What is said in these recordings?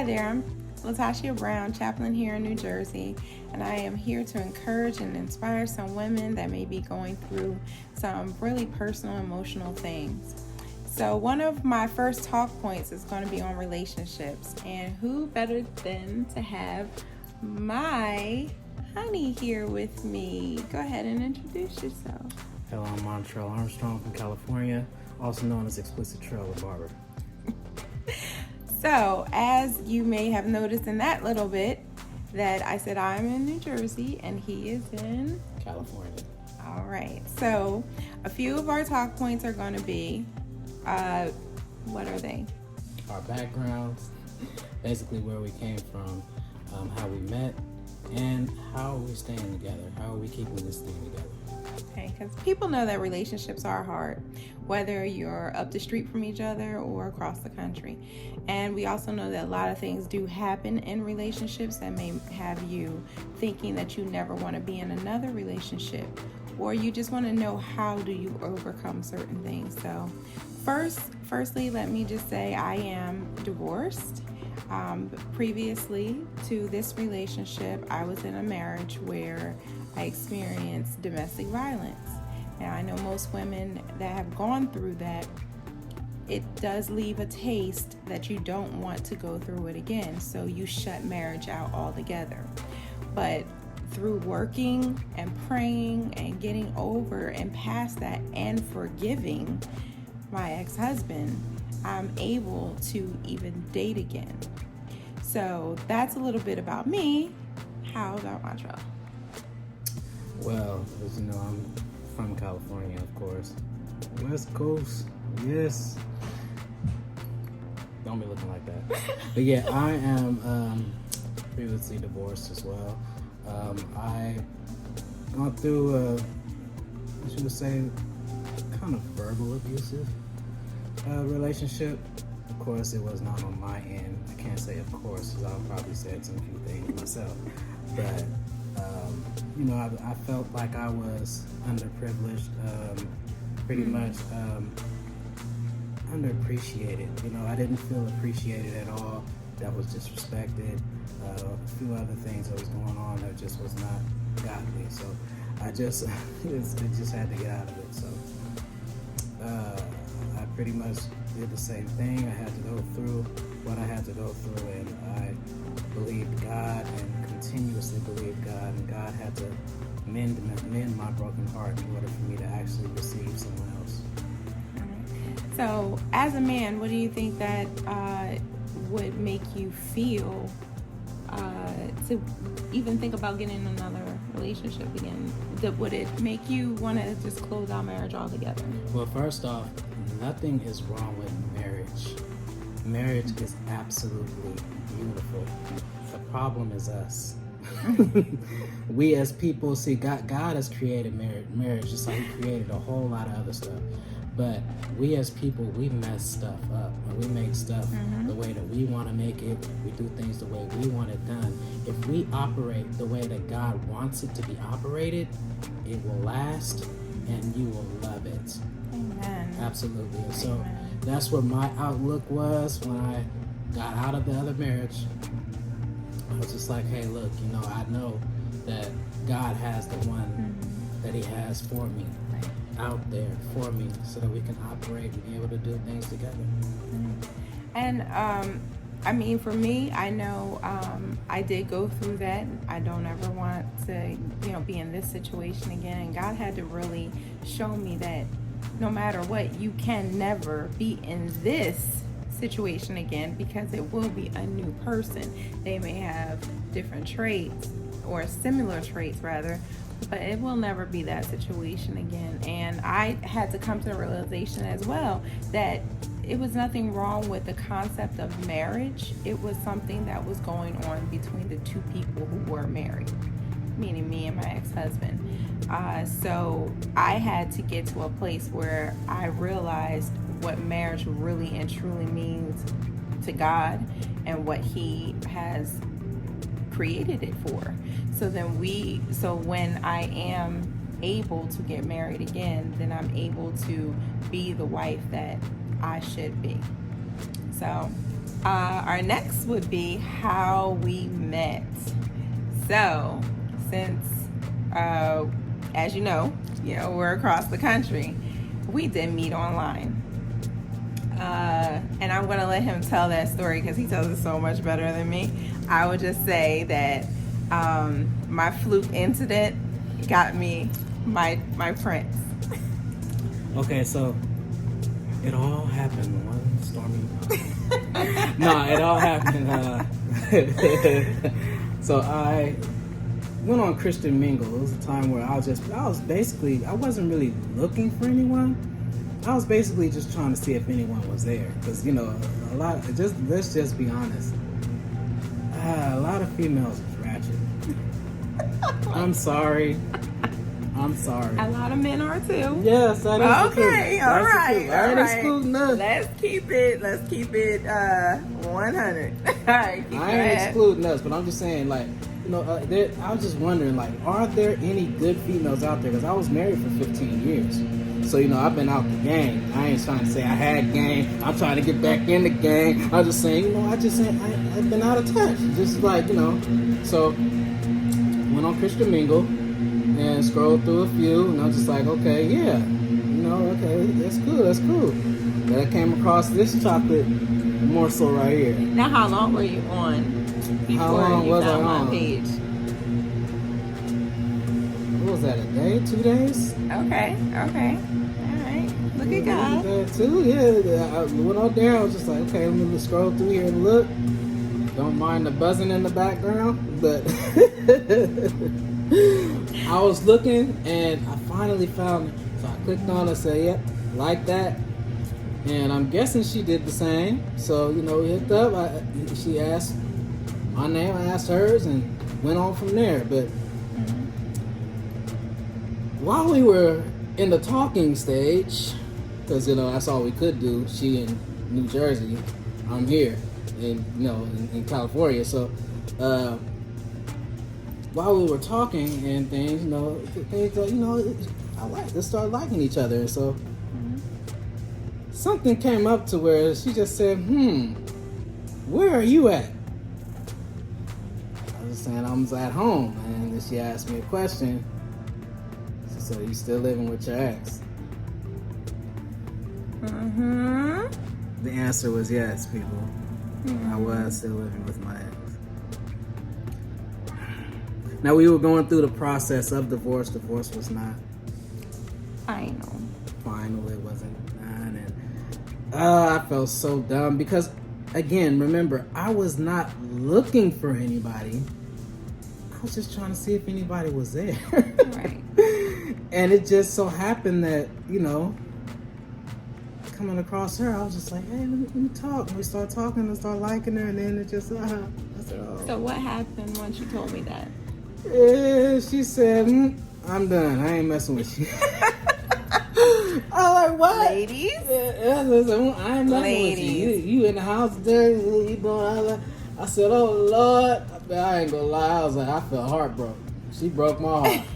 there, I'm Latasha Brown, chaplain here in New Jersey, and I am here to encourage and inspire some women that may be going through some really personal, emotional things. So one of my first talk points is going to be on relationships, and who better than to have my honey here with me. Go ahead and introduce yourself. Hello, I'm Montrell Armstrong from California, also known as Explicit Trailer Barber. So, as you may have noticed in that little bit, that I said I'm in New Jersey and he is in California. All right. So, a few of our talk points are going to be, what are they? Our backgrounds, basically where we came from, how we met, and how are we staying together? How are we keeping this thing together? Okay, because people know that relationships are hard, whether you're up the street from each other or across the country. And we also know that a lot of things do happen in relationships that may have you thinking that you never want to be in another relationship, or you just want to know how do you overcome certain things. So firstly, let me just say I am divorced. Previously to this relationship, I was in a marriage where I experienced domestic violence. Now, I know most women that have gone through that, it does leave a taste that you don't want to go through it again. So you shut marriage out altogether. But through working and praying and getting over and past that and forgiving my ex-husband, I'm able to even date again. So that's a little bit about me. How about Montrell? Well, as you know, I'm from California, of course. West Coast, yes. Don't be looking like that. But yeah, I am previously divorced as well. I gone through I should say, kind of verbal abusive relationship. Of course, it was not on my end. I can't say of course, because I'll probably said some few things myself. But I felt like I was underprivileged, pretty much underappreciated. I didn't feel appreciated at all. That was disrespected. A few other things that was going on that just was not godly. So I just, it just had to get out of it. So I pretty much did the same thing. I had to go through what I had to go through, and I believed God and continuously believed God, and God had to mend my broken heart in order for me to actually receive someone else. So, as a man, what do you think that would make you feel to even think about getting another relationship again? Would it make you want to just close out marriage altogether? Well, first off, nothing is wrong with marriage. Marriage is absolutely beautiful. The problem is us. We as people, see, God has created marriage just like He created a whole lot of other stuff. But we as people, we mess stuff up. And we make stuff the way that we want to make it. We do things the way we want it done. If we operate the way that God wants it to be operated, it will last and you will love it. Amen. Absolutely. And so that's what my outlook was when I got out of the other marriage. I was just like, hey, look, I know that God has the one that He has for me out there for me, so that we can operate and be able to do things together. And for me, I know I did go through that. I don't ever want to be in this situation again, and God had to really show me that no matter what, you can never be in this situation again, because it will be a new person. They may have different traits, or similar traits rather, but it will never be that situation again. And I had to come to the realization as well that it was nothing wrong with the concept of marriage. It was something that was going on between the two people who were married, meaning me and my ex-husband. So I had to get to a place where I realized what marriage really and truly means to God and what He has created it for. So when I am able to get married again, then I'm able to be the wife that I should be. So Our next would be how we met. So, since, as you know, we're across the country, we did meet online. And I'm going to let him tell that story because he tells it so much better than me. I would just say that my fluke incident got me my prince. Okay, so it all happened one stormy night. No, it all happened. So I went on Christian Mingle. It was a time where I wasn't really looking for anyone. I was basically just trying to see if anyone was there, because let's just be honest. A lot of females is ratchet. I'm sorry. A lot of men are too. Yes, that is okay. All right. I ain't excluding us. Let's keep it 100. All right. I ain't excluding us, but I'm just saying, like, I was just wondering, like, are there any good females out there? Because I was married for 15 years. So, I've been out the game. I ain't trying to say I had game. I'm trying to get back in the game. I'm just saying, I've been out of touch. Just like, So, went on Christian Mingle and scrolled through a few, and I'm just like, okay, yeah. Okay, that's cool. But I came across this chocolate morsel right here. Now, how long were you on before How long you was found I my on? page? What was that, a day, 2 days? Okay. All right. Look at God. Too, yeah. I went out there, I was just like, okay, let me scroll through here and look. Don't mind the buzzing in the background, but I was looking and I finally found it. So I clicked on it and said, yep, like that. And I'm guessing she did the same. So, we hooked up. She asked my name, I asked hers, and went on from there. But while we were in the talking stage, because, that's all we could do, she in New Jersey, I'm here in California. So, while we were talking and things, let's start liking each other. And so something came up to where she just said, where are you at? I was saying I was at home, and then she asked me a question. She said, are you still living with your ex? The answer was yes, people. I was still living with my ex. Now, we were going through the process of divorce. Divorce was not final. It wasn't. And I felt so dumb because, again, remember, I was not looking for anybody. I was just trying to see if anybody was there. Right. And it just so happened that, coming across her, I was just like, hey, let me talk. And we started talking and started liking her, and then it just, I said, oh. So what happened once you told me that? She said, I'm done. I ain't messing with you. I was like, what? Ladies? I ain't messing with you. You in the house there, you doing all that. I said, oh, Lord. I ain't gonna lie. I was like, I felt heartbroken. She broke my heart.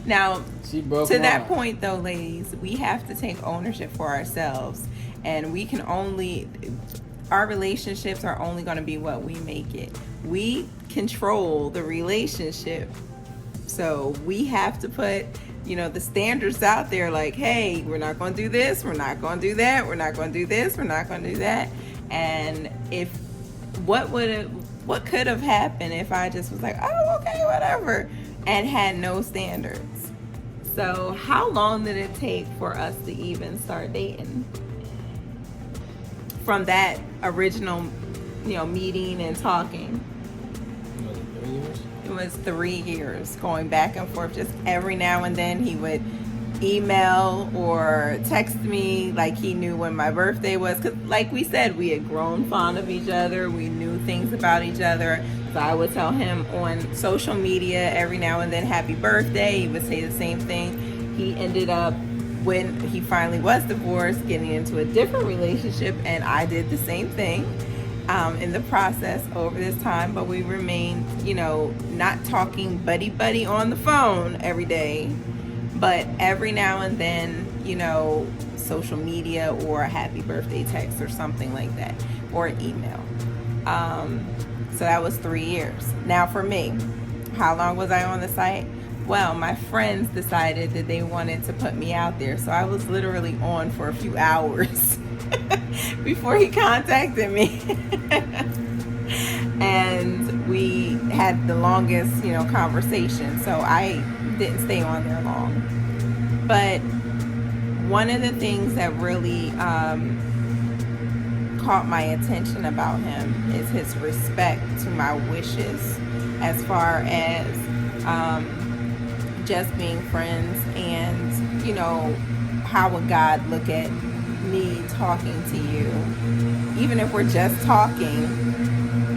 Now, she broke to my that heart. point, though, ladies, we have to take ownership for ourselves. And we can our relationships are only going to be what we make it. We control the relationship. So we have to put, the standards out there like, hey, we're not going to do this. We're not going to do that. We're not going to do this. We're not going to do that. And what could have happened if I just was like, oh, okay, whatever, and had no standards? So how long did it take for us to even start dating? From that original, meeting and talking. Was it 3 years? It was 3 years going back and forth. Just every now and then he would email or text me like he knew when my birthday was. Because like we said, we had grown fond of each other. We knew things about each other. So I would tell him on social media every now and then, happy birthday. He would say the same thing. He ended up, when he finally was divorced, getting into a different relationship, and I did the same thing in the process over this time. But we remained, not talking buddy on the phone every day, but every now and then, social media or a happy birthday text or something like that, or an email. So that was 3 years. Now for me, how long was I on the site? Well, my friends decided that they wanted to put me out there, so I was literally on for a few hours before he contacted me. And we had the longest, conversation, so I didn't stay on there long. But one of the things that really caught my attention about him is his respect to my wishes, as far as just being friends. And how would God look at me talking to you, even if we're just talking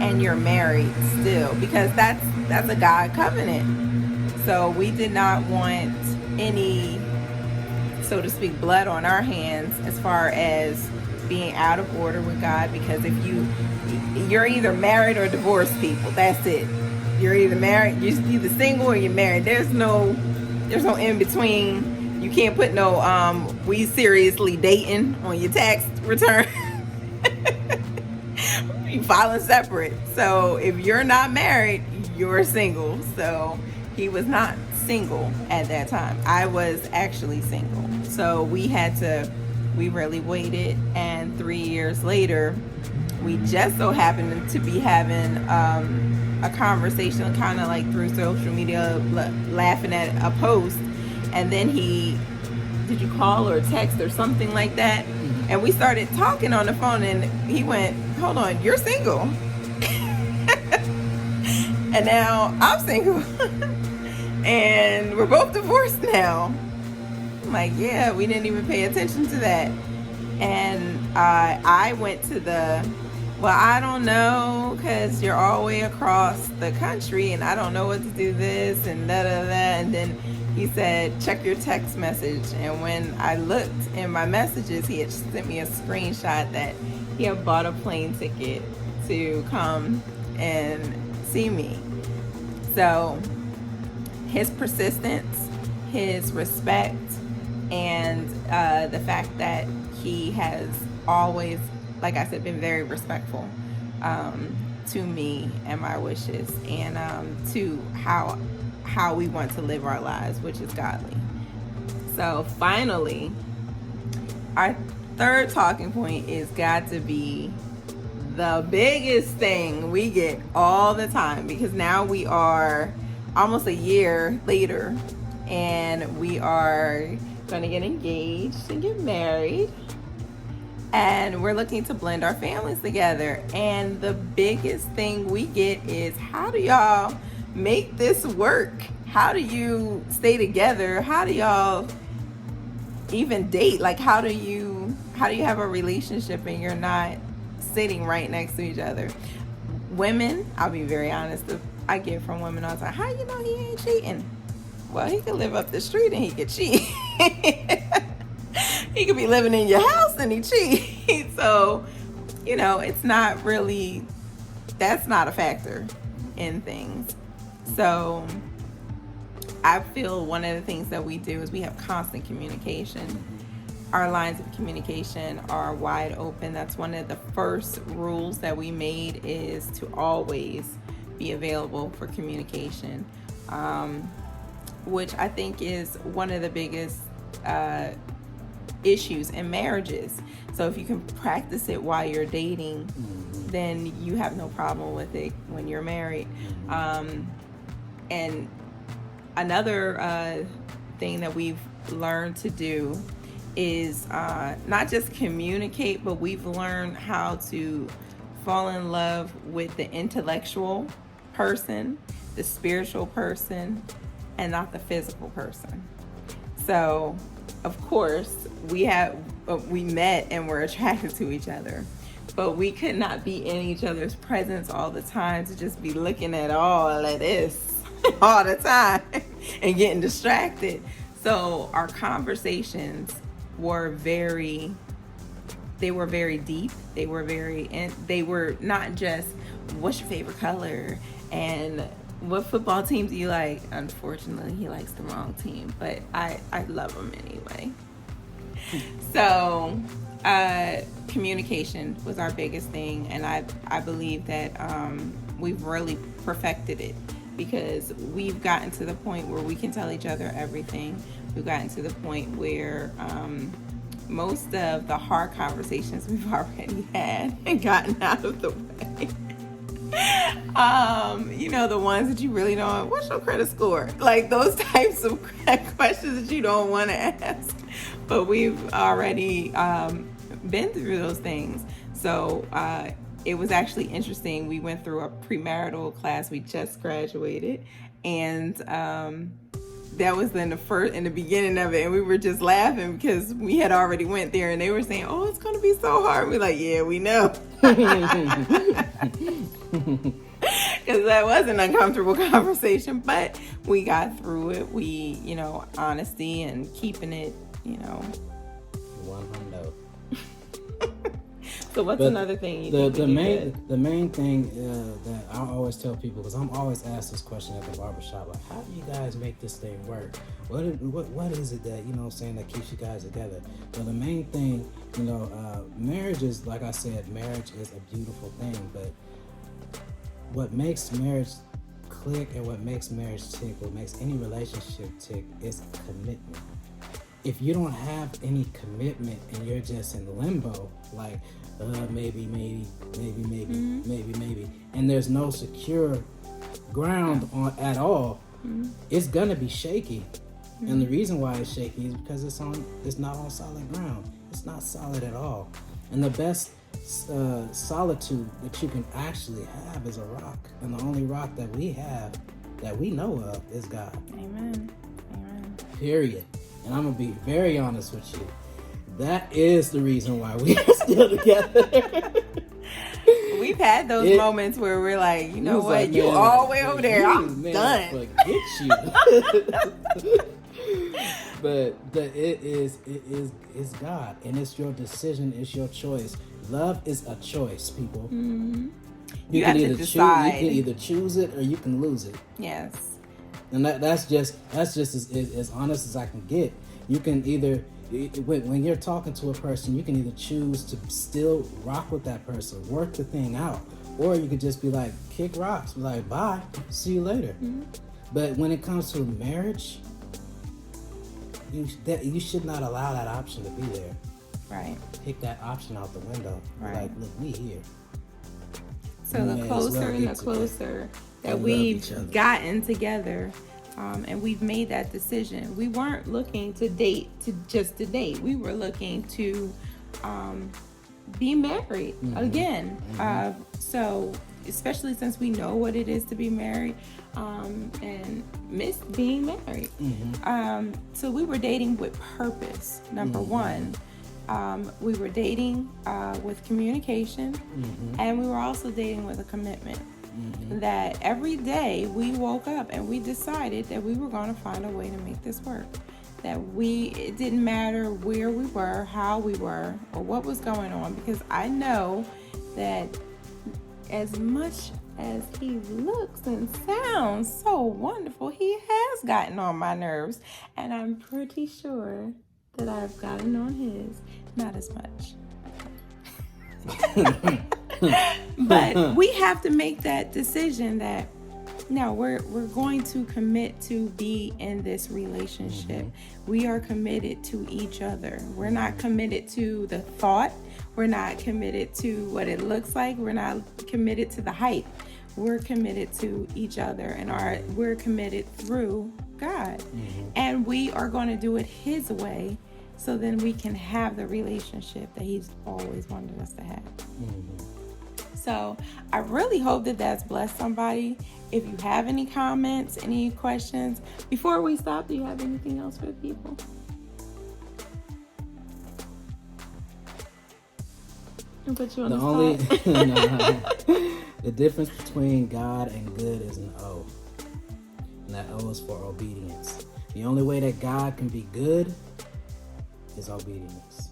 and you're married still, because that's a God covenant. So we did not want any, so to speak, blood on our hands as far as being out of order with God, because if you're either married or divorced, people, that's it. You're either married, you're either single or you're married. There's no in between. You can't put no we seriously dating on your tax return. You filing separate. So if you're not married, you're single. So he was not single at that time. I was actually single. So we really waited, and 3 years later, we just so happened to be having a conversation kind of like through social media, laughing at a post, and then did you call or text or something like that? And we started talking on the phone, and he went, hold on, you're single. And now I'm single. And we're both divorced now. I'm like, yeah, we didn't even pay attention to that. And I went to I don't know, because you're all the way across the country, and I don't know what to do this and da-da-da. And then he said, check your text message. And when I looked in my messages, he had sent me a screenshot that he had bought a plane ticket to come and see me. So his persistence, his respect, and the fact that he has always, like I said, been very respectful to me and my wishes, and to how we want to live our lives, which is godly. So finally, our third talking point is got to be the biggest thing we get all the time, because now we are almost a year later, and we are going to get engaged and get married, and we're looking to blend our families together. And the biggest thing we get is, how do y'all make this work? How do you stay together? How do y'all even date? Like, how do you have a relationship and you're not sitting right next to each other? Women, I'll be very honest, I get from women all the time, how you know he ain't cheating? Well, he could live up the street and he could cheat. He could be living in your house and he cheats. So, it's not really, that's not a factor in things. So I feel one of the things that we do is we have constant communication. Our lines of communication are wide open. That's one of the first rules that we made, is to always be available for communication, which I think is one of the biggest issues in marriages. So if you can practice it while you're dating, then you have no problem with it when you're married. And another thing that we've learned to do is not just communicate, but we've learned how to fall in love with the intellectual person, the spiritual person, and not the physical person. So, of course, we met and were attracted to each other, but we could not be in each other's presence all the time to just be looking at all of this all the time and getting distracted. So our conversations were very deep. They were not just, what's your favorite color and what football team do you like? Unfortunately, he likes the wrong team, but I love him anyway. So, communication was our biggest thing, and I believe that we've really perfected it because we've gotten to the point where we can tell each other everything. We've gotten to the point where most of the hard conversations we've already had and gotten out of the way. The ones that you really don't, what's your credit score? Like those types of questions that you don't want to ask. But we've already been through those things. So it was actually interesting. We went through a premarital class. We just graduated. And that was in the beginning of it. And we were just laughing because we had already went there. And they were saying, oh, it's going to be so hard. We're like, yeah, we know. Because that was an uncomfortable conversation, but we got through it. We, honesty and keeping it, 100. So what's another thing you think the main thing that I always tell people, because I'm always asked this question at the barbershop, like, how do you guys make this thing work? What is it that, that keeps you guys together? Well, the main thing, marriage is, like I said, marriage is a beautiful thing, but what makes marriage click and what makes marriage tick, what makes any relationship tick is commitment. If you don't have any commitment and you're just in limbo, like maybe, and there's no secure ground at all, it's gonna be shaky. And the reason why it's shaky is because it's not on solid ground. It's not solid at all. And the best solitude that you can actually have is a rock, and the only rock that we have that we know of is God. Amen. Period. And I'm gonna be very honest with you. That is the reason why we are still together. We've had those moments where we're like, you know what, like, you all the way over there. I'm done. Forget you. But it is God, and it's your decision, it's your choice. Love is a choice, people. Mm-hmm. You can either decide. You can either choose it or you can lose it. Yes. And that's just as honest as I can get. You can either, when you're talking to a person, you can either choose to still rock with that person, work the thing out, or you could just be like, kick rocks, be like, bye, see you later. Mm-hmm. But when it comes to marriage, you should not allow that option to be there. Right. Take that option out the window. Right. Like, look, we here. So the closer and the closer that we've gotten together, and we've made that decision. We weren't looking to date to date. We were looking to be married again. Mm-hmm. So especially since we know what it is to be married, and miss being married. Mm-hmm. So we were dating with purpose, number one. We were dating with communication, and we were also dating with a commitment. That every day we woke up and we decided that we were going to find a way to make this work. That it didn't matter where we were, how we were, or what was going on, because I know that as much as he looks and sounds so wonderful, he has gotten on my nerves, and I'm pretty sure that I've gotten on his. Not as much. But we have to make that decision that no, we're going to commit to be in this relationship. We are committed to each other. We're not committed to the thought. We're not committed to what it looks like. We're not committed to the hype. We're committed to each other, and we're committed through God. And we are going to do it His way, so then we can have the relationship that He's always wanted us to have. So I really hope that that's blessed somebody. If you have any comments, any questions, before we stop, do you have anything else for the people? I'll put you on the spot. The difference between God and good is an O. And that O is for obedience. The only way that God can be good is obedience.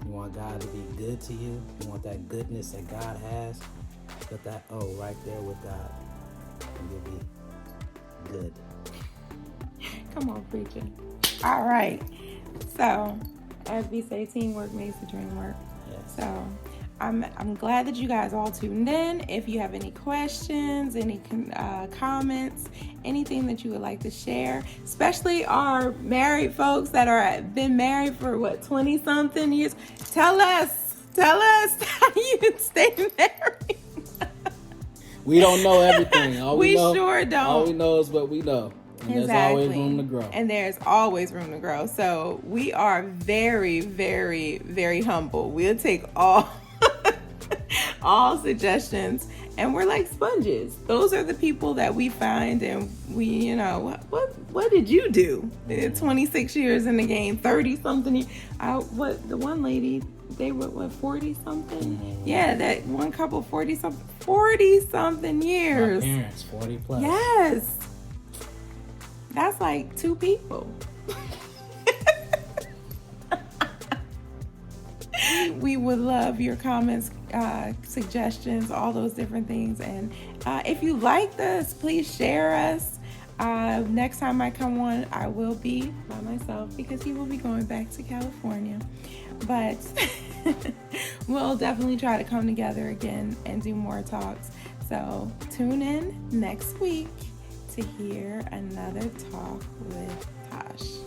You want God to be good to you? You want that goodness that God has? Put that O right there with God, and you'll be good. Come on, preacher. All right. So As we say, teamwork makes the dream work. Yes. So I'm glad that you guys all tuned in. If you have any questions, any comments, anything that you would like to share, especially our married folks that are been married for 20 something years, tell us how you stay married. We don't know everything. We sure don't. All we know is what we know. And Exactly. There's always room to grow. And there's always room to grow. So we are very, very, very humble. We'll take all suggestions, and we're like sponges. Those are the people that we find, and we, what did you do? 26 years in the game, 30 something. The one lady, they were 40 something. Mm-hmm. Yeah, that one couple 40 something years. My parents 40 plus. Yes. That's like 2 people. We would love your comments, suggestions, all those different things. And if you like this, please share us. Next time I come on, I will be by myself because he will be going back to California. But we'll definitely try to come together again and do more talks. So tune in next week to hear another talk with Tash.